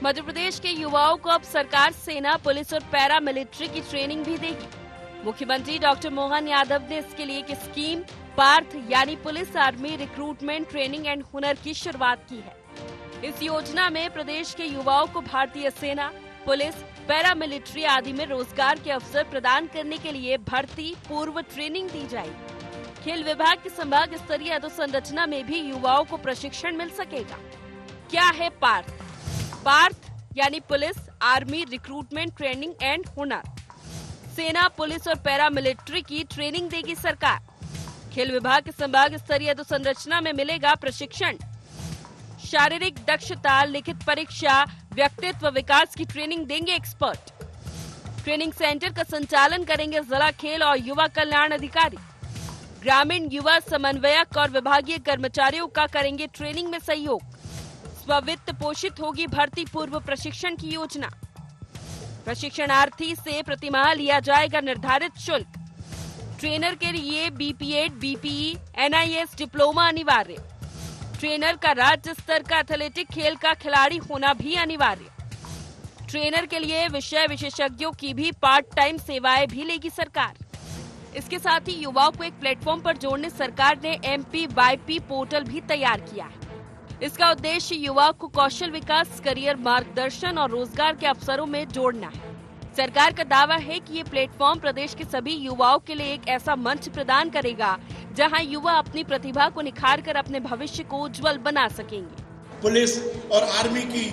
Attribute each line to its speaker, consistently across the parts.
Speaker 1: मध्य प्रदेश के युवाओं को अब सरकार सेना, पुलिस और पैरा मिलिट्री की ट्रेनिंग भी देगी। मुख्यमंत्री डॉक्टर मोहन यादव ने इसके लिए एक स्कीम पार्थ यानी police army recruitment training and हुनर की शुरुआत की है। इस योजना में प्रदेश के युवाओं को भारतीय सेना, पुलिस, पैरा मिलिट्री आदि में रोजगार के अवसर प्रदान करने के लिए भर्ती पूर्व ट्रेनिंग दी जाएगी। खेल विभाग की संभाग स्तरीय अधोसंरचना में भी युवाओं को प्रशिक्षण मिल सकेगा। क्या है पार्थ? पार्थ यानी police army recruitment training and हुनर। सेना, पुलिस और पैरा मिलिट्री की ट्रेनिंग देगी सरकार। खेल विभाग के संभाग स्तरीय अधोसंरचना में मिलेगा प्रशिक्षण। शारीरिक दक्षता, लिखित परीक्षा, व्यक्तित्व विकास की ट्रेनिंग देंगे एक्सपर्ट। ट्रेनिंग सेंटर का संचालन करेंगे जिला खेल और युवा कल्याण अधिकारी। ग्रामीण युवा समन्वयक और विभागीय कर्मचारियों का करेंगे ट्रेनिंग में सहयोग। स्ववित्त पोषित होगी भर्ती पूर्व प्रशिक्षण की योजना। प्रशिक्षणार्थी से प्रतिमाह लिया जाएगा निर्धारित शुल्क। ट्रेनर के लिए बीपीएड, बीपीई, एनआईएस डिप्लोमा अनिवार्य। ट्रेनर का राज्य स्तर का एथलेटिक खेल का खिलाड़ी होना भी अनिवार्य। ट्रेनर के लिए विषय विशेषज्ञों की भी पार्ट टाइम सेवाएं भी लेगी सरकार। इसके साथ ही युवाओं को एक प्लेटफॉर्म पर जोड़ने सरकार ने MPYP पोर्टल भी तैयार किया है। इसका उद्देश्य युवाओं को कौशल विकास, करियर मार्गदर्शन और रोजगार के अवसरों में जोड़ना है। सरकार का दावा है कि ये प्लेटफॉर्म प्रदेश के सभी युवाओं के लिए एक ऐसा मंच प्रदान करेगा जहां युवा अपनी प्रतिभा को निखारकर अपने भविष्य को उज्जवल बना सकेंगे।
Speaker 2: पुलिस और आर्मी की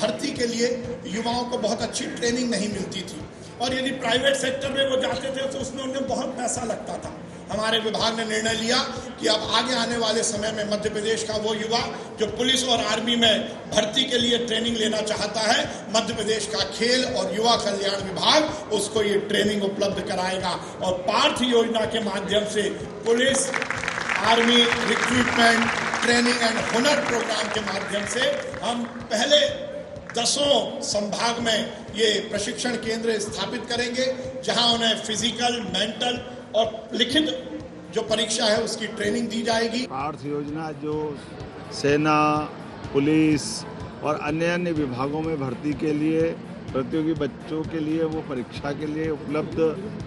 Speaker 2: भर्ती के लिए युवाओं को बहुत अच्छी ट्रेनिंग नहीं मिलती थी और यदि प्राइवेट सेक्टर में वो जाते थे तो उसमें उन्हें बहुत पैसा लगता था। हमारे विभाग ने निर्णय लिया कि अब आगे आने वाले समय में मध्य प्रदेश का वो युवा जो पुलिस और आर्मी में भर्ती के लिए ट्रेनिंग लेना चाहता है, मध्य प्रदेश का खेल और युवा कल्याण विभाग उसको ये ट्रेनिंग उपलब्ध कराएगा। और पार्थ योजना के माध्यम से police, army recruitment training and हुनर प्रोग्राम के माध्यम से हम पहले 10 संभाग में ये प्रशिक्षण केंद्र स्थापित करेंगे जहां उन्हें फिजिकल, मेंटल और लिखित जो परीक्षा है उसकी ट्रेनिंग दी जाएगी।
Speaker 3: पार्थ योजना जो सेना, पुलिस और अन्य विभागों में भर्ती के लिए प्रतियोगी बच्चों के लिए वो परीक्षा के लिए उपलब्ध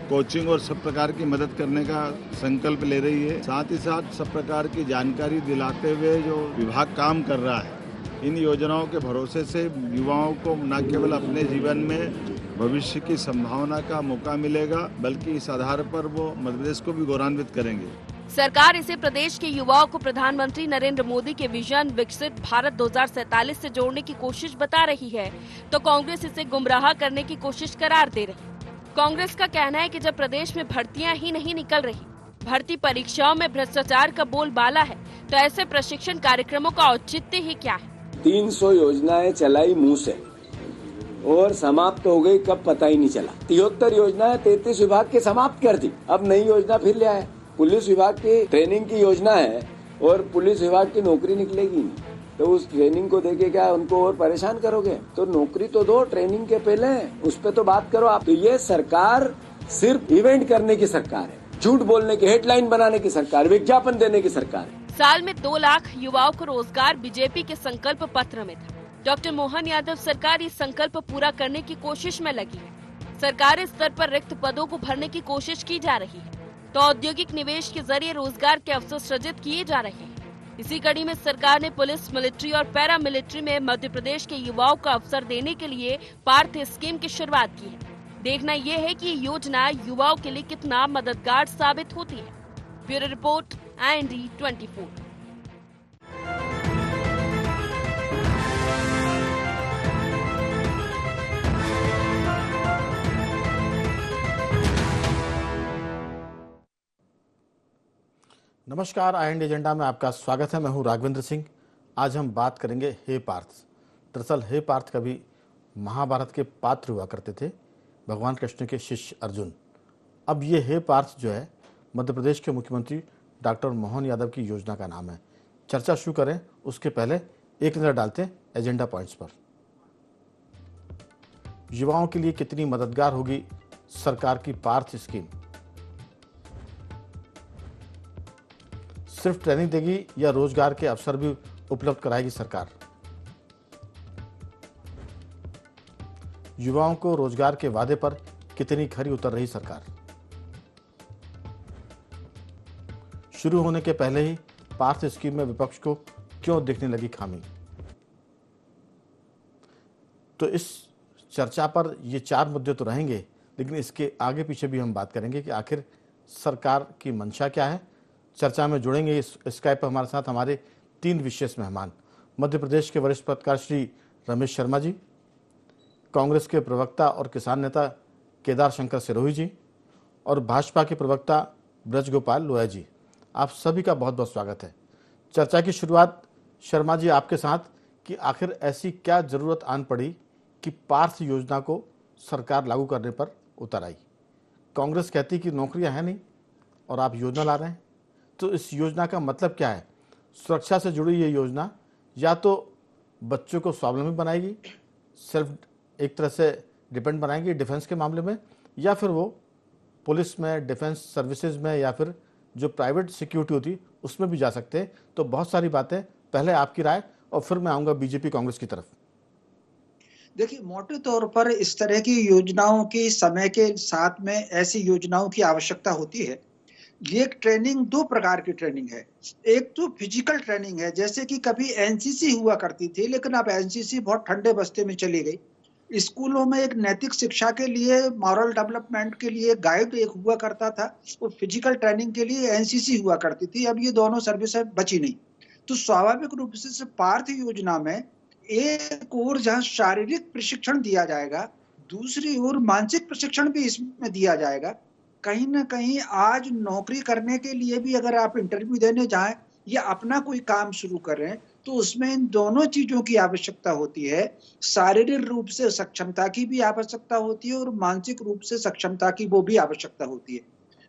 Speaker 3: कोचिंग और सब प्रकार की मदद करने का संकल्प ले रही है। साथ ही साथ सब प्रकार की जानकारी दिलाते हुए जो विभाग काम कर रहा है, इन योजनाओं के भरोसे से युवाओं को न केवल अपने जीवन में भविष्य की संभावना का मौका मिलेगा बल्कि इस आधार पर वो मध्य प्रदेश को भी गौरवान्वित करेंगे।
Speaker 1: सरकार इसे प्रदेश के युवाओं को प्रधानमंत्री नरेंद्र मोदी के विजन विकसित भारत 2047 से जोड़ने की कोशिश बता रही है तो कांग्रेस इसे गुमराह करने की कोशिश करार दे रही। कांग्रेस का कहना है कि जब प्रदेश में भर्तियां ही नहीं निकल रही, भर्ती परीक्षाओं में भ्रष्टाचार का बोलबाला है, तो ऐसे प्रशिक्षण कार्यक्रमों का औचित्य ही क्या है।
Speaker 4: 300 योजनाएं चलाई मुंह से और समाप्त हो गई कब पता ही नहीं चला। 73 योजनाएं 33 विभाग के समाप्त कर दी, अब नई योजना फिर ले आए। पुलिस विभाग की ट्रेनिंग की योजना है और पुलिस विभाग की नौकरी निकलेगी, तो उस ट्रेनिंग को देके क्या उनको और परेशान करोगे? तो नौकरी तो दो ट्रेनिंग के पहले, उस पर तो बात करो आप। तो ये सरकार सिर्फ इवेंट करने की सरकार है, झूठ बोलने की, हेडलाइन बनाने की सरकार, विज्ञापन देने की सरकार है।
Speaker 1: साल में 2 लाख युवाओं को रोजगार बीजेपी के संकल्प पत्र में था। डॉक्टर मोहन यादव सरकार इस संकल्प पूरा करने की कोशिश में लगी है। सरकारी स्तर पर रिक्त पदों को भरने की कोशिश की जा रही है तो औद्योगिक निवेश के जरिए रोजगार के अवसर सृजित किए जा रहे हैं। इसी कड़ी में सरकार ने पुलिस, मिलिट्री और पैरा मिलिट्री में मध्य प्रदेश के युवाओं को अवसर देने के लिए पार्थ स्कीम की शुरुआत की है। देखना यह है कि ये योजना युवाओं के लिए कितना मददगार साबित होती है। Bureau report, IND 24।
Speaker 5: नमस्कार, IND एजेंडा में आपका स्वागत है। मैं हूं राघवेंद्र सिंह। आज हम बात करेंगे हे पार्थ। दरअसल हे पार्थ कभी महाभारत के पात्र हुआ करते थे, भगवान कृष्ण के शिष्य अर्जुन। अब ये हे पार्थ जो है मध्य प्रदेश के मुख्यमंत्री डॉक्टर मोहन यादव की योजना का नाम है। चर्चा शुरू करें उसके पहले एक नज़र डालते हैं एजेंडा पॉइंट्स पर। युवाओं के लिए कितनी मददगार होगी सरकार की पार्थ स्कीम? सिर्फ ट्रेनिंग देगी या रोजगार के अवसर भी उपलब्ध कराएगी सरकार? युवाओं को रोजगार के वादे पर कितनी खरी उतर रही सरकार। शुरू होने के पहले ही पार्थ स्कीम में विपक्ष को क्यों दिखने लगी खामी। तो इस चर्चा पर ये 4 मुद्दे तो रहेंगे, लेकिन इसके आगे पीछे भी हम बात करेंगे कि आखिर सरकार की मंशा क्या है। चर्चा में जुड़ेंगे इस स्काइप पर हमारे साथ हमारे 3 विशेष मेहमान, मध्य प्रदेश के वरिष्ठ पत्रकार श्री रमेश शर्मा जी, कांग्रेस के प्रवक्ता और किसान नेता केदार शंकर सिरोही जी और भाजपा के प्रवक्ता ब्रजगोपाल लोया जी। आप सभी का बहुत बहुत स्वागत है। चर्चा की शुरुआत शर्मा जी आपके साथ कि आखिर ऐसी क्या जरूरत आन पड़ी कि पार्थ योजना को सरकार लागू करने पर उतर आई। कांग्रेस कहती कि नौकरियां हैं नहीं और आप योजना ला रहे हैं, तो इस योजना का मतलब क्या है? सुरक्षा से जुड़ी ये योजना या तो बच्चों को स्वावलंबी बनाएगी, सेल्फ एक तरह से डिपेंड बनाएगी डिफेंस के मामले में, या फिर वो पुलिस में, डिफेंस सर्विसेज में, या फिर जो प्राइवेट सिक्योरिटी होती उसमें भी जा सकते हैं। तो बहुत सारी बातें, पहले आपकी राय और फिर मैं आऊँगा बीजेपी कांग्रेस की तरफ।
Speaker 6: देखिए, मोटे तौर पर इस तरह की योजनाओं की समय के साथ में ऐसी योजनाओं की आवश्यकता होती है। ये एक ट्रेनिंग 2 प्रकार की ट्रेनिंग है। एक तो फिजिकल ट्रेनिंग है, जैसे कि कभी एनसीसी हुआ करती थी, लेकिन अब एनसीसी बहुत ठंडे बस्ते में चली गई। स्कूलों में एक नैतिक शिक्षा के लिए, मॉरल डेवलपमेंट के लिए गाइड एक हुआ करता था, वो फिजिकल ट्रेनिंग के लिए एनसीसी हुआ करती थी। अब ये दोनों सर्विसेज बची नहीं, तो स्वाभाविक रूप से पार्थ योजना में एक ओर जहां शारीरिक प्रशिक्षण दिया जाएगा, दूसरी ओर मानसिक प्रशिक्षण भी इसमें दिया जाएगा। कहीं ना कहीं आज नौकरी करने के लिए भी अगर आप इंटरव्यू देने जाएं या अपना कोई काम शुरू करें, तो उसमें इन दोनों चीजों की आवश्यकता होती है। शारीरिक रूप से सक्षमता की भी आवश्यकता होती है और मानसिक रूप से सक्षमता की वो भी आवश्यकता होती है।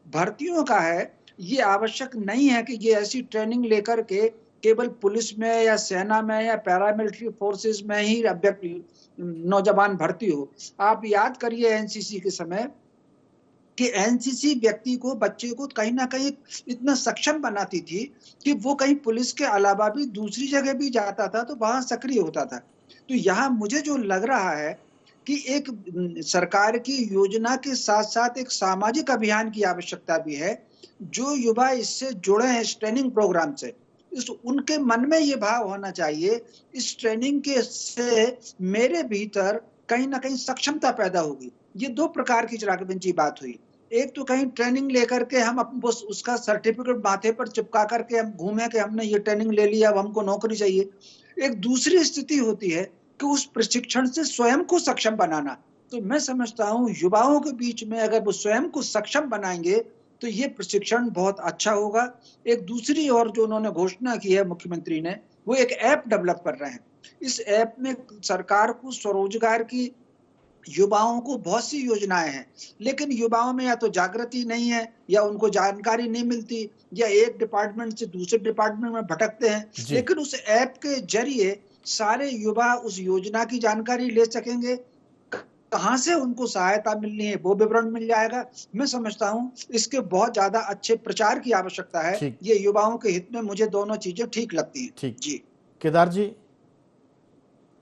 Speaker 6: भर्तियों का है, ये आवश्यक नहीं है कि ये ऐसी ट्रेनिंग लेकर के केवल पुलिस में या सेना में या पैरामिलिट्री फोर्सेस में ही नौजवान भर्ती हो। आप याद करिए एनसीसी के समय कि एनसीसी व्यक्ति को, बच्चे को कहीं ना कहीं इतना सक्षम बनाती थी कि वो कहीं पुलिस के अलावा भी दूसरी जगह भी जाता था तो वहां सक्रिय होता था। तो यहाँ मुझे जो लग रहा है कि एक सरकार की योजना के साथ साथ एक सामाजिक अभियान की आवश्यकता भी है। जो युवा इससे जुड़े हैं इस ट्रेनिंग प्रोग्राम से, उनके मन में ये भाव होना चाहिए, इस ट्रेनिंग के से मेरे भीतर कहीं ना कहीं सक्षमता पैदा होगी। ये 2 प्रकार की राघवेंद्र जी बात हुई। एक तो कहीं ट्रेनिंग लेकर के हम उसका सर्टिफिकेट माथे पर चिपका करके हम घूमे कि हमने ये ट्रेनिंग ले लिया, अब हमको नौकरी चाहिए। एक दूसरी स्थिति होती है कि उस प्रशिक्षण से स्वयं को सक्षम बनाना। तो मैं समझता हूँ युवाओं के बीच में अगर वो स्वयं को सक्षम बनाएंगे तो ये प्रशिक्षण बहुत अच्छा होगा। एक दूसरी और जो उन्होंने घोषणा की है मुख्यमंत्री ने, वो एक ऐप डेवलप कर रहे हैं। इस ऐप में सरकार को स्वरोजगार की, युवाओं को बहुत सी योजनाएं हैं, लेकिन युवाओं में या तो जागृति नहीं है या उनको जानकारी नहीं मिलती या एक डिपार्टमेंट से दूसरे डिपार्टमेंट में भटकते हैं। लेकिन उस ऐप के जरिए सारे युवा उस योजना की जानकारी ले सकेंगे, कहां से उनको सहायता मिलनी है वो विवरण मिल जाएगा। मैं समझता हूं इसके बहुत ज्यादा अच्छे प्रचार की आवश्यकता है। ये युवाओं के हित में मुझे दोनों चीजें ठीक लगती हैं।
Speaker 5: ठीक
Speaker 6: जी
Speaker 5: केदार जी,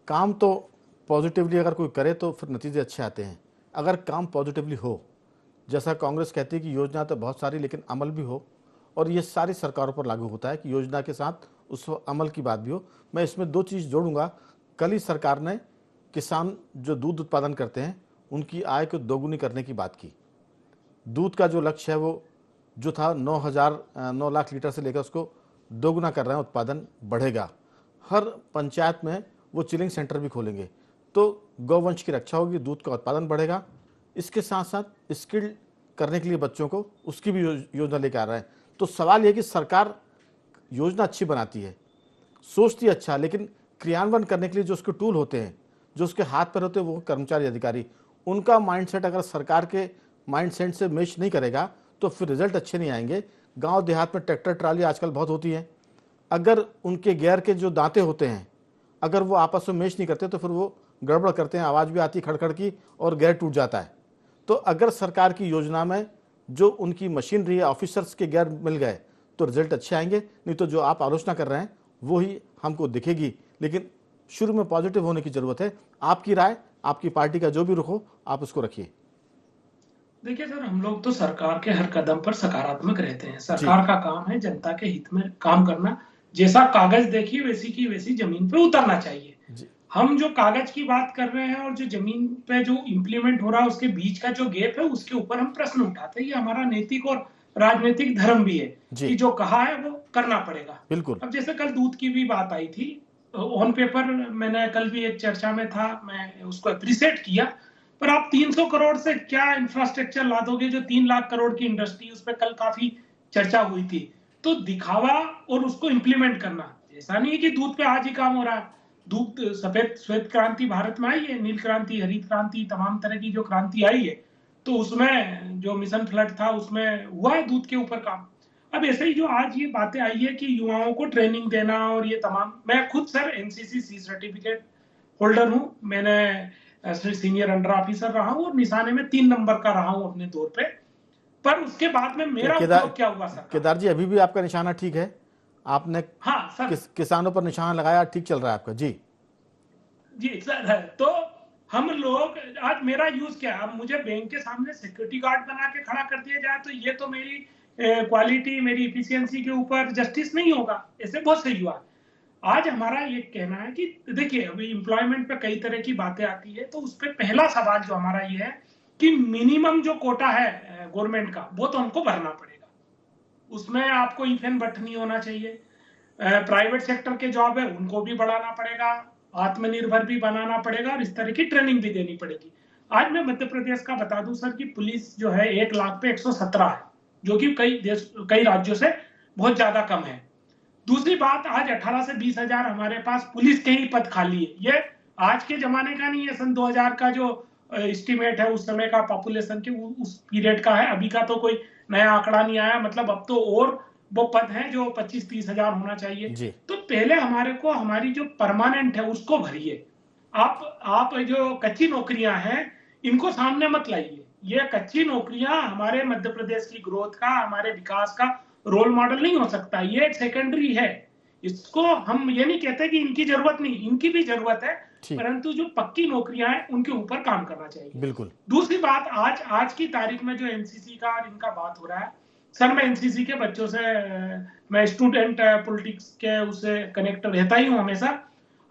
Speaker 5: काम तो पॉजिटिवली अगर कोई करे तो फिर नतीजे अच्छे आते हैं। अगर काम पॉजिटिवली हो, जैसा कांग्रेस कहती है कि योजना तो बहुत सारी लेकिन अमल भी हो, और ये सारी सरकारों पर लागू होता है कि योजना के साथ उस अमल की बात भी हो। मैं इसमें 2 चीज़ जोड़ूंगा। कल ही सरकार ने किसान जो दूध उत्पादन करते हैं उनकी आय को दोगुनी करने की बात की। दूध का जो लक्ष्य है वो जो था 9 लाख लीटर से लेकर उसको दोगुना कर रहे हैं, उत्पादन बढ़ेगा। हर पंचायत में वो चिलिंग सेंटर भी खोलेंगे, तो गौवंश की रक्षा होगी, दूध का उत्पादन बढ़ेगा। इसके साथ साथ स्किल करने के लिए बच्चों को उसकी भी योजना लेकर आ रहा है। तो सवाल यह कि सरकार योजना अच्छी बनाती है, सोचती अच्छा, लेकिन क्रियान्वयन करने के लिए जो उसके टूल होते हैं, जो उसके हाथ पर होते हैं, वो कर्मचारी अधिकारी, उनका माइंडसेट अगर सरकार के माइंडसेट से मैच नहीं करेगा तो फिर रिजल्ट अच्छे नहीं आएंगे। गांव देहात में ट्रैक्टर ट्राली आजकल बहुत होती है, अगर उनके गियर के जो दांते होते हैं अगर वो आपस में मैच नहीं करते तो फिर वो गड़बड़ करते हैं, आवाज़ भी आती खड़खड़ की और गियर टूट जाता है। तो अगर सरकार की योजना में जो उनकी मशीनरी है, ऑफिसर्स के गियर मिल गए तो रिजल्ट अच्छे आएंगे, नहीं तो जो आप आलोचना कर रहे हैं वो ही हमको दिखेगी। लेकिन शुरू में पॉजिटिव होने की जरूरत है। आपकी राय आपकी पार्टी का जो भी रुख हो आप उसको रखिए।
Speaker 7: देखिए सर, हम लोग तो सरकार के हर कदम पर सकारात्मक रहते हैं।
Speaker 5: जी।
Speaker 7: सरकार का काम है जनता के हित में काम करना। जैसा कागज देखिए वैसी की वैसी जमीन पे उतरना चाहिए।
Speaker 5: जी।
Speaker 7: हम जो कागज की बात कर रहे हैं और जो जमीन पे जो इम्प्लीमेंट हो रहा है उसके बीच का जो गैप है उसके ऊपर हम प्रश्न उठाते हैं। ये हमारा नैतिक और राजनीतिक धर्म भी है
Speaker 5: जी।
Speaker 7: कि जो कहा है वो करना पड़ेगा।
Speaker 5: बिल्कुल।
Speaker 7: अब जैसे कल दूध की भी बात आई थी ऑन पेपर, मैंने कल भी एक चर्चा में था, मैं उसको अप्रिशिएट किया। पर आप 300 करोड़ से क्या इंफ्रास्ट्रक्चर ला दोगे? जो 3 लाख करोड़ की इंडस्ट्री, उस पर कल काफी चर्चा हुई थी। तो दिखावा और उसको इम्प्लीमेंट करना, ऐसा नहीं है कि दूध पे आज ही काम हो रहा है। दूध सफेद श्वेत क्रांति भारत में आई है, नील क्रांति, हरित क्रांति, तमाम तरह की जो क्रांति आई है, तो उसमें जो मिशन फ्लड था उसमें हुआ है दूध के ऊपर काम। अब ऐसे ही जो आज ये बातें आई है कि युवाओं को ट्रेनिंग देना और ये तमाम, मैं खुद sir NCC C certificate holder हूँ। मैंने सीनियर अंडर ऑफिसर रहा हूँ और निशाने में 3 नंबर का रहा हूँ अपने तौर पे। पर उसके बाद में मेरा उपयोग क्या हुआ सर?
Speaker 5: केदार जी, अभी भी आपका निशाना ठीक है? आपने
Speaker 7: हाँ सर,
Speaker 5: किसानों पर निशाना लगाया, ठीक चल रहा है आपका? जी
Speaker 7: जी सर है। तो हम लोग आज मेरा यूज क्या है? अब मुझे बैंक के सामने सिक्योरिटी गार्ड बना के खड़ा कर दिया जाए तो ये तो मेरी क्वालिटी, मेरी इफिशियंसी के ऊपर जस्टिस नहीं होगा। ऐसे बहुत सही हुआ। आज हमारा ये कहना है कि देखिए अभी एम्प्लॉयमेंट पे कई तरह की बातें आती है, तो उस पर पहला सवाल जो हमारा ये है कि मिनिमम जो कोटा है गवर्नमेंट का वो तो हमको भरना पड़ेगा। उसमें आपको इफेन बट नहीं होना चाहिए। प्राइवेट सेक्टर के जॉब है उनको भी बढ़ाना पड़ेगा, आत्मनिर्भर भी बनाना पड़ेगा और इस तरह की ट्रेनिंग भी देनी पड़ेगी। आज मैं मध्य प्रदेश का बता दूं सर कि पुलिस जो है 1 लाख पे 117 है, जो कि कई राज्यों से बहुत ज्यादा कम है। दूसरी बात, आज 18 से 20 हजार हमारे पास पुलिस के ही पद खाली है। ये आज के जमाने का नहीं है, सन 2000 का जो एस्टिमेट है उस समय का पॉपुलेशन के उस पीरियड का है। अभी का तो कोई नया आंकड़ा नहीं आया। मतलब अब तो और वो पद हैं जो 25-30 हजार होना चाहिए। तो पहले हमारे को हमारी जो परमानेंट है उसको भरिए। आप जो कच्ची नौकरियां हैं इनको सामने मत लाइए। ये कच्ची नौकरियां हमारे मध्य प्रदेश की ग्रोथ का, हमारे विकास का रोल मॉडल नहीं हो सकता। ये एक सेकेंडरी है। इसको हम ये नहीं कहते कि इनकी जरूरत नहीं, इनकी भी जरूरत है, परंतु जो पक्की नौकरियां हैं उनके ऊपर काम करना चाहिए।
Speaker 5: बिल्कुल।
Speaker 7: दूसरी बात, आज की तारीख में जो एनसीसी का और इनका बात हो रहा है सर, मैं एनसीसी के बच्चों से, मैं स्टूडेंट पॉलिटिक्स के उससे कनेक्ट रहता ही हूँ हमेशा।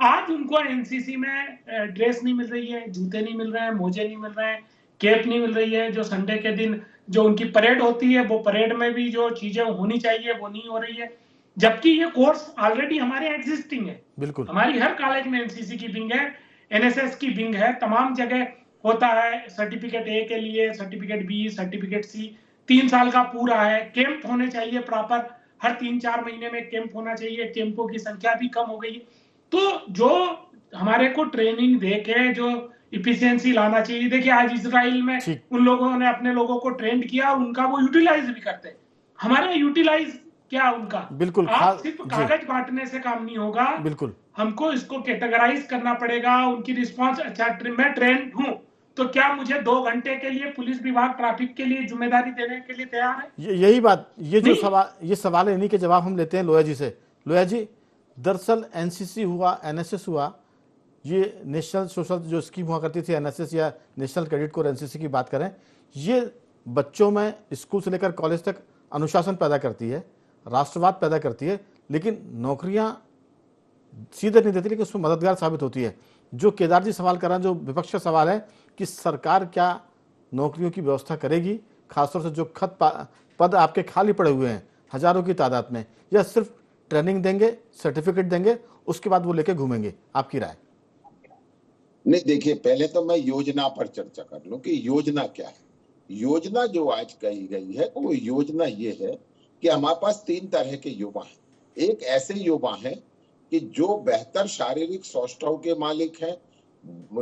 Speaker 7: आज उनको एनसीसी में ड्रेस नहीं मिल रही है, जूते नहीं मिल रहे हैं, मोजे नहीं मिल रहे हैं, कैप नहीं मिल रही है। जो संडे के दिन जो उनकी परेड होती है वो परेड में भी जो चीजें होनी चाहिए वो नहीं हो रही है, जबकि ये कोर्स ऑलरेडी हमारे एग्जिस्टिंग है।
Speaker 5: बिल्कुल।
Speaker 7: हमारी हर कॉलेज में एनसीसी की विंग है, एनएसएस की विंग है, तमाम जगह होता है। सर्टिफिकेट ए के लिए सर्टिफिकेट बी, सर्टिफिकेट सी 3 साल का पूरा है। कैंप होने चाहिए प्रॉपर, हर 3-4 महीने में कैंप होना चाहिए। कैंपों की संख्या भी कम हो गई। तो जो हमारे को ट्रेनिंग देके जो इफिशियंसी लाना चाहिए, देखिए आज इजराइल में उन लोगों ने अपने लोगों को ट्रेंड किया और उनका वो यूटिलाइज भी करते हैं। हमारे यूटिलाइज क्या उनका?
Speaker 5: बिल्कुल।
Speaker 7: आप सिर्फ कागज बांटने से काम नहीं होगा।
Speaker 5: बिल्कुल,
Speaker 7: हमको इसको कैटेगराइज करना पड़ेगा। उनकी रिस्पॉन्स, अच्छा मैं ट्रेंड हूँ तो क्या मुझे 2 घंटे के लिए पुलिस विभाग ट्रैफिक के लिए जिम्मेदारी देने के लिए तैयार है?
Speaker 5: यही बात, ये जो सवाल है इन्हीं के जवाब हम लेते हैं लोया जी से। लोया जी, दरअसल एनसीसी हुआ, एनएसएस हुआ, ये नेशनल सोशल जो स्कीम हुआ करती थी, एनएसएस या नेशनल क्रेडिट कोर, एनसीसी की बात करें, ये बच्चों में स्कूल से लेकर कॉलेज तक अनुशासन पैदा करती है, राष्ट्रवाद पैदा करती है, लेकिन नौकरियां सीधे नहीं देती, लेकिन उसमें मददगार साबित होती है। जो केदार जी सवाल कर रहे हैं, जो विपक्ष का सवाल है कि सरकार क्या नौकरियों की व्यवस्था करेगी, खासतौर से जो पद आपके खाली पड़े हुए हैं हजारों की तादाद में, या सिर्फ ट्रेनिंग देंगे, सर्टिफिकेट देंगे, उसके बाद वो लेके घूमेंगे? आपकी राय?
Speaker 8: नहीं, देखिए पहले तो मैं योजना पर चर्चा कर लूं कि योजना क्या है। योजना जो आज कही गई है वो योजना ये है कि हमारे पास 3 तरह के युवा हैं। एक ऐसे युवा हैं कि जो बेहतर शारीरिक सौष्ठव के मालिक हैं,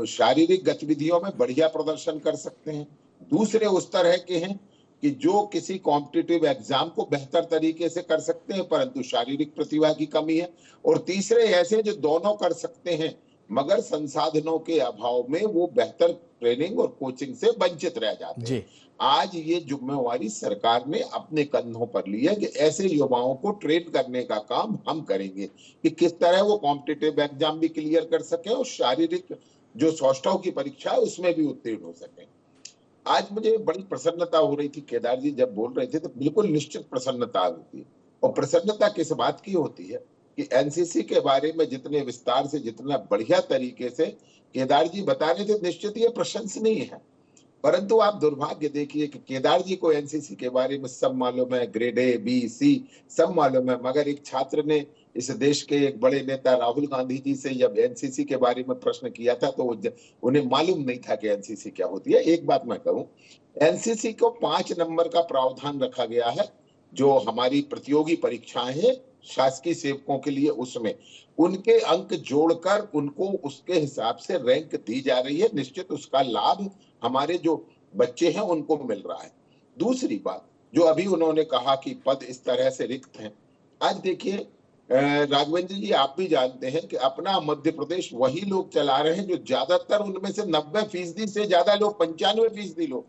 Speaker 8: शारीरिक गतिविधियों में बढ़िया प्रदर्शन कर सकते हैं। दूसरे उस तरह के हैं कि जो किसी कॉम्पिटिटिव एग्जाम को बेहतर तरीके से कर सकते हैं परंतु शारीरिक प्रतिभा की कमी है। और तीसरे ऐसे जो दोनों कर सकते हैं मगर संसाधनों के अभाव में वो बेहतर ट्रेनिंग और कोचिंग से वंचित रह जाते हैं। आज ये जिम्मेवारी सरकार ने अपने कंधों पर ली है कि ऐसे युवाओं को ट्रेन करने का काम हम करेंगे कि किस तरह वो कॉम्पिटिटिव एग्जाम भी क्लियर कर सके और शारीरिक जो सौष्ठव की परीक्षा है उसमें भी उत्तीर्ण हो सके। आज मुझे बड़ी प्रसन्नता हो रही थी, केदार जी जब बोल रहे थे तो बिल्कुल निश्चित प्रसन्नता होती है। और प्रसन्नता किस बात की होती है कि एनसीसी के बारे में जितने विस्तार से, जितना बढ़िया तरीके से केदार जी बता रहे थे, निश्चित ये प्रशंसनीय है। परंतु आप दुर्भाग्य देखिए कि केदार जी को एनसीसी के बारे में सब मालूम है, ग्रेड ए, बी, सी सब मालूम है, मगर एक छात्र ने इस देश के एक बड़े नेता राहुल गांधी जी से जब एनसीसी के बारे में प्रश्न किया था तो उन्हें मालूम नहीं था कि एनसीसी क्या होती है। एक बात मैं कहूं, एनसीसी को 5 नंबर का प्रावधान रखा गया है, जो हमारी प्रतियोगी परीक्षाएं हैं शासकीय सेवकों के लिए, उसमें उनके अंक जोड़कर उनको उसके हिसाब से रैंक दी जा रही है। निश्चित उसका लाभ हमारे जो बच्चे हैं उनको मिल रहा है। दूसरी बात जो अभी उन्होंने कहा कि पद इस तरह से रिक्त हैं, आज देखिए राघवेंद्र जी आप भी जानते हैं कि अपना मध्य प्रदेश वही लोग चला रहे हैं जो ज्यादातर उनमें से 90% से ज्यादा लोग, 95% लोग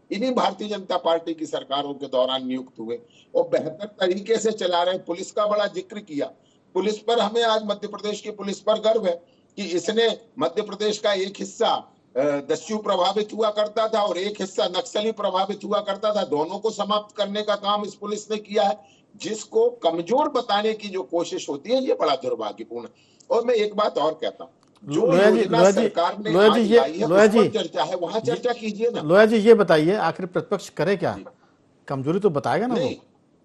Speaker 8: इन्हीं भारतीय जनता पार्टी की सरकारों के दौरान नियुक्त हुए और बेहतर तरीके से चला रहे। पुलिस का बड़ा जिक्र किया, पुलिस पर हमें आज मध्य प्रदेश की पुलिस पर गर्व है कि इसने मध्य प्रदेश का एक हिस्सा दस्यु प्रभावित हुआ करता था और एक हिस्सा नक्सली प्रभावित हुआ करता था, दोनों को समाप्त करने का काम इस पुलिस ने किया है। जिसको कमजोर बताने की जो कोशिश होती है ये बड़ा दुर्भाग्यपूर्ण। और मैं एक बात और कहता हूँ, जो योजना सरकार ने आज लाई है उस पर चर्चा है, वहां चर्चा कीजिए ना।
Speaker 5: लोया जी ये बताइए आखिर प्रतिपक्ष करे क्या? कमजोरी तो बताएगा ना। नहीं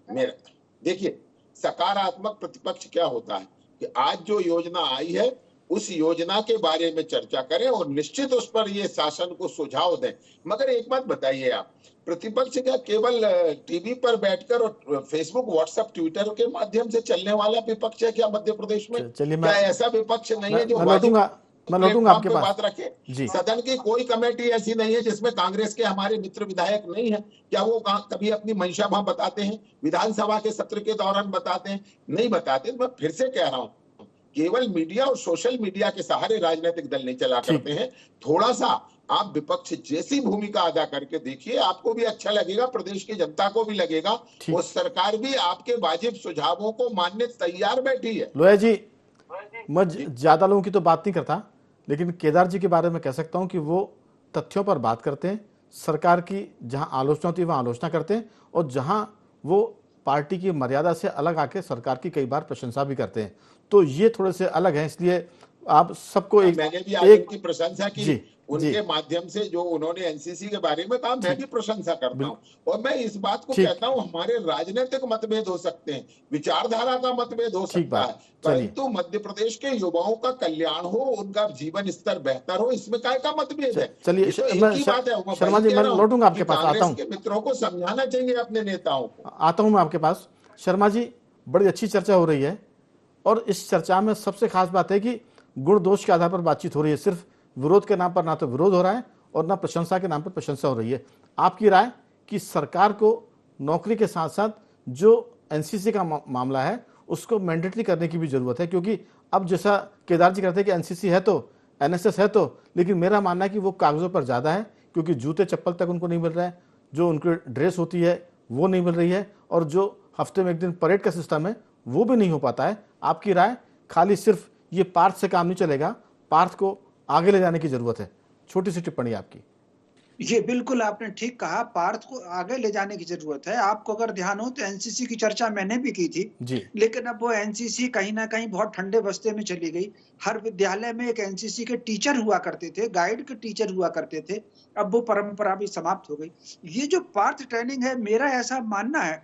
Speaker 8: मेरा देखिए, सकारात्मक प्रतिपक्ष क्या होता है कि आज जो योजना आई है उस योजना के बारे में चर्चा करें और निश्चित उस पर ये शासन को सुझाव दें। मगर एक बात बताइए आप, प्रतिपक्ष क्या केवल टीवी पर बैठकर और फेसबुक, व्हाट्सएप, ट्विटर के माध्यम से चलने वाला विपक्ष है क्या मध्य प्रदेश में? क्या ऐसा विपक्ष नहीं है जो
Speaker 5: मैं लौटूंगा आपके पास
Speaker 8: बात रखे? सदन की कोई कमेटी ऐसी नहीं है जिसमें कांग्रेस के हमारे मित्र विधायक नहीं है क्या? वो कभी अपनी मंशा वहां बताते हैं? विधानसभा के सत्र के दौरान बताते हैं? नहीं बताते। मैं फिर से कह रहा हूँ, केवल मीडिया और सोशल मीडिया के सहारे राजनीतिक दल नहीं चला करते हैं। थोड़ा सा आप विपक्ष जैसी भूमिका अदा करके देखिए, आपको भी अच्छा लगेगा, प्रदेश की जनता को भी लगेगा, और सरकार भी आपके वाजिब सुझावों को मानने तैयार बैठी है।
Speaker 5: लोया जी, मैं ज्यादा लोगों की तो बात नहीं करता, लेकिन केदार जी के बारे में कह सकता हूं कि वो तथ्यों पर बात करते हैं, सरकार की जहां आलोचना होती है वहां आलोचना करते हैं, और जहां वो पार्टी की मर्यादा से अलग आके सरकार की कई बार प्रशंसा भी करते हैं। तो ये थोड़े से अलग है, इसलिए आप सबको
Speaker 8: मैंने भी एक की प्रशंसा की उनके माध्यम से, जो उन्होंने एनसीसी के बारे में कहा, मैं भी प्रशंसा करता हूं। और मैं इस बात को कहता हूं, हमारे राजनीतिक मतभेद हो सकते हैं, विचारधारा का मतभेद हो सकता है, परंतु मध्य प्रदेश के युवाओं का कल्याण हो, उनका जीवन स्तर बेहतर हो, इसमें काय का मतभेद है?
Speaker 5: चलिए शर्मा जी, मैं लौटूंगा आपके पास, आता हूँ।
Speaker 8: मित्रों को समझाना चाहिए अपने नेताओं को।
Speaker 5: आता हूं मैं आपके पास। शर्मा जी, बड़ी अच्छी चर्चा हो रही है और इस चर्चा में सबसे खास बात है कि गुण दोष के आधार पर बातचीत हो रही है। सिर्फ विरोध के नाम पर ना तो विरोध हो रहा है और ना प्रशंसा के नाम पर प्रशंसा हो रही है। आपकी राय कि सरकार को नौकरी के साथ साथ जो एनसीसी का मामला है उसको मैंडेटरी करने की भी जरूरत है, क्योंकि अब जैसा केदार जी कहते हैं कि एनसीसी है तो एनएसएस है तो, लेकिन मेरा मानना है कि वो कागजों पर ज्यादा है, क्योंकि जूते चप्पल तक उनको नहीं मिल रहा है, जो उनकी ड्रेस होती है वो नहीं मिल रही है, और जो हफ्ते में एक दिन परेड का सिस्टम है वो भी नहीं हो पाता है। आपकी राय, खाली सिर्फ ये पार्थ से काम नहीं चलेगा, पार्थ को आगे ले जाने की जरूरत है। छोटी सी टिप्पणी आपकी।
Speaker 6: ये बिल्कुल आपने ठीक कहा, पार्थ को आगे ले जाने की जरूरत है। आपको अगर ध्यान हो तो एनसीसी की चर्चा मैंने भी की थी
Speaker 5: जी,
Speaker 6: लेकिन अब वो एनसीसी कहीं ना कहीं बहुत ठंडे बस्ते में चली गई। हर विद्यालय में एक एनसीसी के टीचर हुआ करते थे, गाइड के टीचर हुआ करते थे, अब वो परंपरा भी समाप्त हो गई। ये जो पार्थ ट्रेनिंग है, मेरा ऐसा मानना है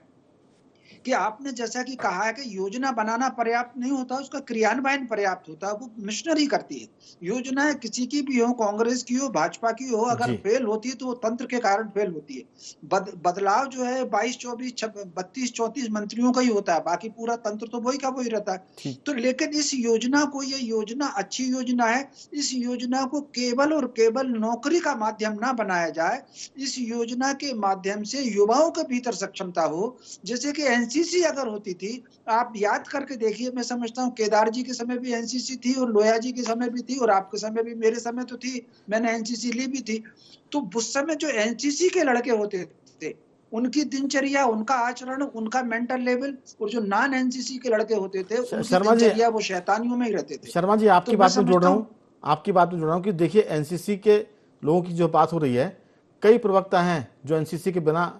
Speaker 6: कि आपने जैसा कि कहा है कि योजना बनाना पर्याप्त नहीं होता, उसका क्रियान्वयन पर्याप्त होता है। वो मिशनरी करती है। योजना किसी की भी हो, कांग्रेस की हो, भाजपा की हो, अगर फेल होती है तो वो तंत्र के कारण फेल होती है। बदलाव जो है 22, 24, 32, 34 मंत्रियों का ही होता है, बाकी पूरा तंत्र तो वही का वही रहता है। तो लेकिन इस योजना को, ये योजना अच्छी योजना है, इस योजना को केवल और केवल नौकरी का माध्यम ना बनाया जाए। इस योजना के माध्यम से युवाओं के भीतर सक्षमता हो। जैसे कि एनसीसी अगर होती थी, आप याद करके देखिए, मैं समझता हूँ केदार जी के समय भी एनसीसी थी और लोया जी के समय भी थी और आपके समय भी, मेरे समय तो थी, मैंने एनसीसी ली भी थी। तो उस समय जो एनसीसी के लड़के होते थे, उनकी दिनचर्या, उनका आचरण, उनका मेंटल लेवल, और जो नॉन एनसीसी के लड़के होते थे उनकी दिनचर्या वो शैतानियों में ही रहते थे।
Speaker 5: शर्मा जी, आपकी बात में जोड़ रहा हूँ, आपकी बात में जुड़ रहा हूँ कि देखिए एनसीसी के लोगों की जो बात हो रही है, कई प्रवक्ता हैं जो एनसीसी के बिना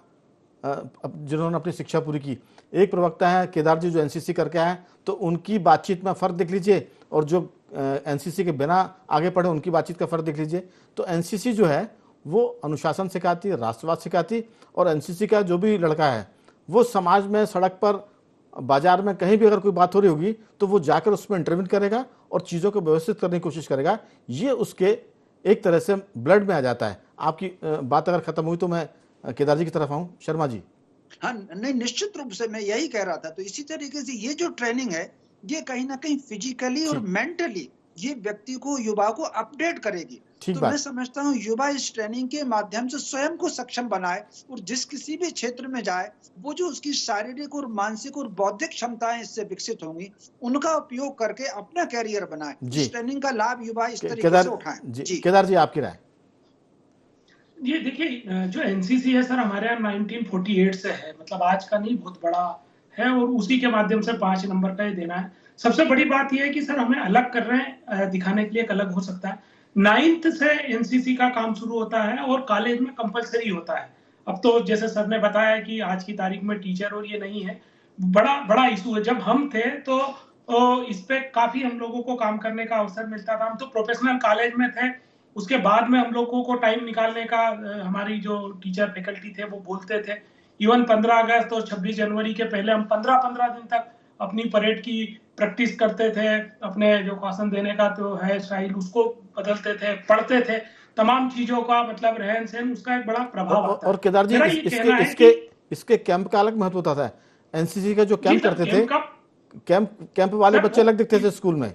Speaker 5: जिन्होंने अपनी शिक्षा पूरी की। एक प्रवक्ता है केदार जी जो एनसीसी करके आए, तो उनकी बातचीत में फ़र्क देख लीजिए, और जो एनसीसी के बिना आगे पढ़े उनकी बातचीत का फ़र्क देख लीजिए। तो एनसीसी जो है वो अनुशासन सिखाती है, राष्ट्रवाद सिखाती, और एनसीसी का जो भी लड़का है वो समाज में, सड़क पर, बाजार में कहीं भी अगर कोई बात हो रही होगी तो वो जाकर उसमें इंटरव्यू करेगा और चीज़ों को व्यवस्थित करने की कोशिश करेगा। ये उसके एक तरह से ब्लड में आ जाता है। आपकी बात अगर खत्म हुई तो मैं केदार जी की तरफ आऊं। शर्मा जी।
Speaker 6: हाँ, नहीं, निश्चित रूप से मैं यही कह रहा था। तो इसी तरीके से ये जो ट्रेनिंग है, ये कहीं ना कहीं फिजिकली और मेंटली ये व्यक्ति को, युवा को अपडेट करेगी। तो मैं समझता हूँ युवा इस ट्रेनिंग के माध्यम से स्वयं को सक्षम बनाए, और जिस किसी भी क्षेत्र में जाए वो जो उसकी शारीरिक और मानसिक और बौद्धिक क्षमताएं इससे विकसित होंगी, उनका उपयोग करके अपना कैरियर बनाए। इस ट्रेनिंग का लाभ युवा इस तरीके से उठाएं। जी
Speaker 5: केदार जी, आपकी राय।
Speaker 7: ये देखिए, जो एनसीसी है सर हमारे यहाँ 1948 से है, मतलब आज का नहीं, बहुत बड़ा है, और उसी के माध्यम से 5 नंबर का ही देना है। सबसे बड़ी बात यह है कि सर हमें अलग कर रहे हैं, दिखाने के लिए एक अलग हो सकता है। 9th से एनसीसी का काम शुरू होता है और कॉलेज में कंपलसरी होता है। अब तो जैसे सर ने बताया कि आज की तारीख में टीचर और ये नहीं है, बड़ा इशू है। जब हम थे तो इस पे काफी हम लोगों को काम करने का अवसर मिलता था। हम तो प्रोफेशनल कॉलेज में थे, उसके बाद में हम लोगों को टाइम निकालने का हमारी जो टीचर फैकल्टी थे वो बोलते थे। इवन 15 अगस्त और 26 जनवरी के पहले हम 15 दिन तक अपनी परेड की प्रैक्टिस करते थे, अपने जो भाषण देने का तो है स्टाइल उसको बदलते थे, पढ़ते थे, तमाम चीजों का मतलब रहन सहन, उसका एक बड़ा प्रभाव आता है।
Speaker 5: और केदार जी, इसके कैंप का अलग महत्व होता था। एनसीसी का जो कैंप करते थे, कैंप वाले बच्चे अलग दिखते थे स्कूल में।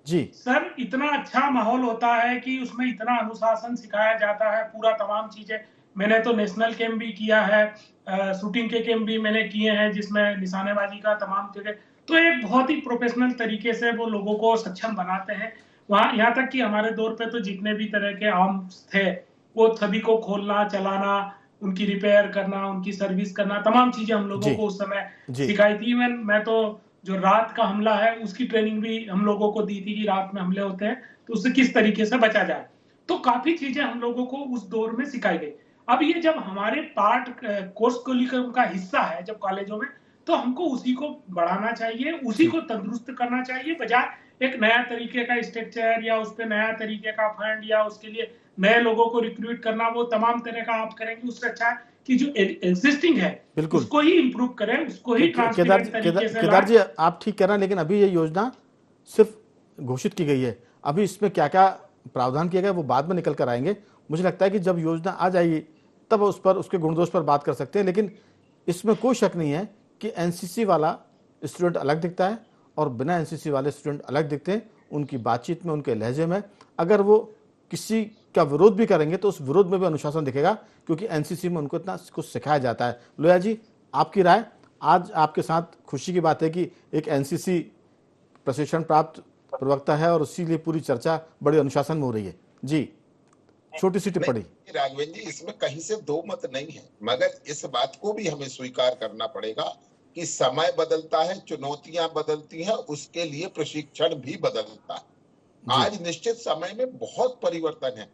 Speaker 5: जी
Speaker 7: सर, इतना अच्छा माहौल होता है कि उसमें इतना अनुशासन सिखाया जाता है, पूरा तमाम चीजें। मैंने तो नेशनल कैंप भी किया है, शूटिंग के कैंप भी मैंने किए हैं, जिसमें निशानेबाजी का तमाम जगह। तो एक बहुत ही प्रोफेशनल तरीके से वो लोगों को सक्षम बनाते हैं। वहाँ यहाँ तक कि हमारे दौर पे तो जितने भी तरह के आर्म्स थे वो सभी को खोलना, चलाना, उनकी रिपेयर करना, उनकी सर्विस करना, तमाम चीजें हम लोगों को उस समय सिखाई थी। इवन मैं तो जो रात का हमला है उसकी ट्रेनिंग भी हम लोगों को दी थी कि रात में हमले होते हैं तो उससे किस तरीके से बचा जाए। तो काफी चीजें हम लोगों को उस दौर में सिखाई गई। अब ये जब हमारे पार्ट कोर्स करिकुलम का हिस्सा है जब कॉलेजों में, तो हमको उसी को बढ़ाना चाहिए, उसी को तंदुरुस्त करना चाहिए, बजाय एक नया तरीके का स्ट्रक्चर या उस पर नया तरीके का फंड या उसके लिए नए लोगों को रिक्रूट करना, वो तमाम तरह का आप करेंगे। उससे अच्छा है कि जो एग्जिस्टिंग है उसको ही इंप्रूव करें, उसको ही ट्रांसपेरेंट तरीके से।
Speaker 5: केदार जी, आप ठीक कह रहे हैं, लेकिन अभी ये योजना सिर्फ घोषित की गई है। अभी इसमें क्या क्या प्रावधान किया गया वो बाद में निकल कर आएंगे। मुझे लगता है कि जब योजना आ जाएगी तब उस पर, उसके गुणदोष पर बात कर सकते हैं। लेकिन इसमें कोई शक नहीं है कि एनसीसी वाला स्टूडेंट अलग दिखता है और बिना एनसीसी वाले स्टूडेंट अलग दिखते हैं। उनकी बातचीत में, उनके लहजे में, अगर वो किसी का विरोध भी करेंगे तो उस विरोध में भी अनुशासन दिखेगा, क्योंकि एनसीसी में उनको इतना कुछ सिखाया जाता है। लोया जी, आपकी राय। आज आपके साथ खुशी की बात है कि एक एनसीसी प्रशिक्षण प्राप्त प्रवक्ता है और इसीलिए पूरी चर्चा बड़े अनुशासन में हो रही है। जी, छोटी सी टिप्पणी।
Speaker 8: राघवेंद्र जी, इसमें कहीं से दो मत नहीं है, मगर इस बात को भी हमें स्वीकार करना पड़ेगा कि समय बदलता है, चुनौतियां बदलती हैं, उसके लिए प्रशिक्षण भी बदलता है। आज निश्चित समय में बहुत परिवर्तन है।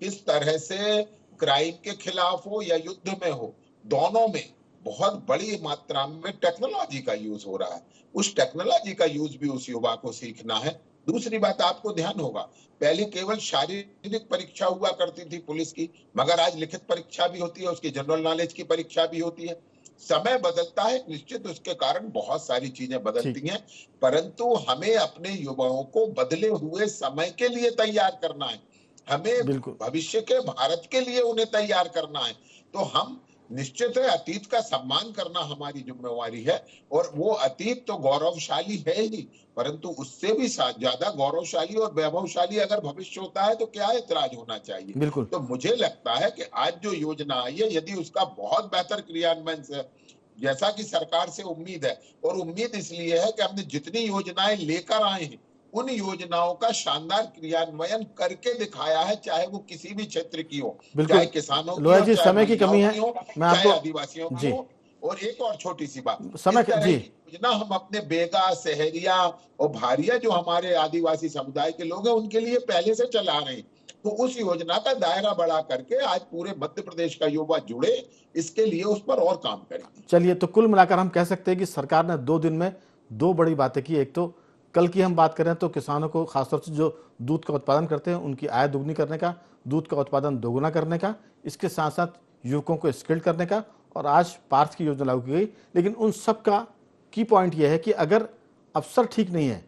Speaker 8: किस तरह से क्राइम के खिलाफ हो या युद्ध में हो, दोनों में बहुत बड़ी मात्रा में टेक्नोलॉजी का यूज हो रहा है। उस टेक्नोलॉजी का यूज भी उस युवा को सीखना है। दूसरी बात, आपको ध्यान होगा, पहले केवल शारीरिक परीक्षा हुआ करती थी पुलिस की, मगर आज लिखित परीक्षा भी होती है, उसकी जनरल नॉलेज की परीक्षा भी होती है। समय बदलता है, निश्चित उसके कारण बहुत सारी चीजें बदलती हैं, परंतु हमें अपने युवाओं को बदले हुए समय के लिए तैयार करना है। हमें भविष्य के भारत के लिए उन्हें तैयार करना है। तो हम निश्चित है अतीत का सम्मान करना हमारी जिम्मेवारी है, और वो अतीत तो गौरवशाली है ही, परंतु उससे भी ज्यादा गौरवशाली और वैभवशाली अगर भविष्य होता है तो क्या ऐतराज होना चाहिए। तो मुझे लगता है कि आज जो योजना आई है, यदि उसका बहुत बेहतर क्रियान्वयन से, जैसा कि सरकार से उम्मीद है, और उम्मीद इसलिए है कि हमने जितनी योजनाएं लेकर आए हैं उन योजनाओं का शानदार क्रियान्वयन करके दिखाया है, चाहे वो किसी भी क्षेत्र की हो, चाहे किसानों की हो,
Speaker 5: समय की कमी है,
Speaker 8: चाहे आदिवासियों की हो, और एक और छोटी सी बात,
Speaker 5: समय
Speaker 8: इस तरह
Speaker 5: जी
Speaker 8: की योजना हम अपने बेगा, सहरिया और भारिया जो हमारे आदिवासी समुदाय के लोग हैं उनके लिए पहले से चला रहे हैं। तो उस योजना का दायरा बढ़ा करके आज पूरे मध्य प्रदेश का युवा जुड़े, इसके लिए उस पर और काम करेंगे।
Speaker 5: चलिए, तो कुल मिलाकर हम कह सकते हैं कि सरकार ने 2 दिन में 2 बड़ी बातें की। एक तो कल की हम बात करें तो किसानों को, खासतौर से जो दूध का उत्पादन करते हैं, उनकी आय दोगुनी करने का, दूध का उत्पादन दोगुना करने का, इसके साथ साथ युवकों को स्किल्ड करने का, और आज पार्थ की योजना लागू की गई। लेकिन उन सब का की पॉइंट यह है कि अगर अफसर ठीक नहीं है,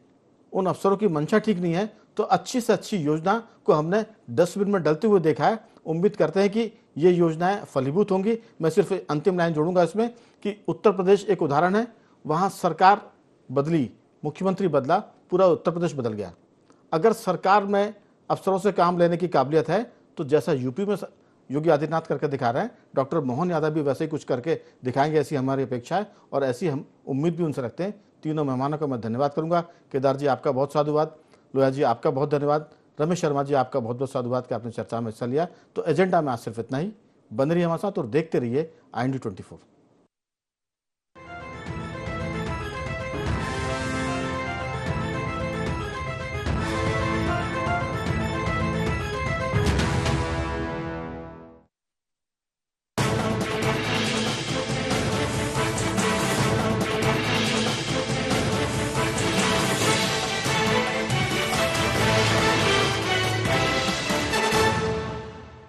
Speaker 5: उन अफसरों की मंशा ठीक नहीं है, तो अच्छी से अच्छी योजना को हमने डस्टबिन में डलते हुए देखा है। उम्मीद करते हैं कि ये योजनाएं फलीभूत होंगी। मैं सिर्फ अंतिम लाइन जोड़ूंगा इसमें कि उत्तर प्रदेश एक उदाहरण है। वहाँ सरकार बदली, मुख्यमंत्री बदला, पूरा उत्तर प्रदेश बदल गया। अगर सरकार में अफसरों से काम लेने की काबिलियत है तो जैसा यूपी में योगी आदित्यनाथ करके दिखा रहे हैं, डॉक्टर मोहन यादव भी वैसे ही कुछ करके दिखाएंगे, ऐसी हमारी अपेक्षा है और ऐसी हम उम्मीद भी उनसे रखते हैं। तीनों मेहमानों का मैं धन्यवाद करूंगा। केदार जी, आपका बहुत साधुवाद। लोया जी, आपका बहुत धन्यवाद। रमेश शर्मा जी, आपका बहुत बहुत साधुवाद कि आपने चर्चा में हिस्सा लिया। तो एजेंडा में आज सिर्फ इतना ही। बन रही हमारे साथ और देखते रहिए IND24।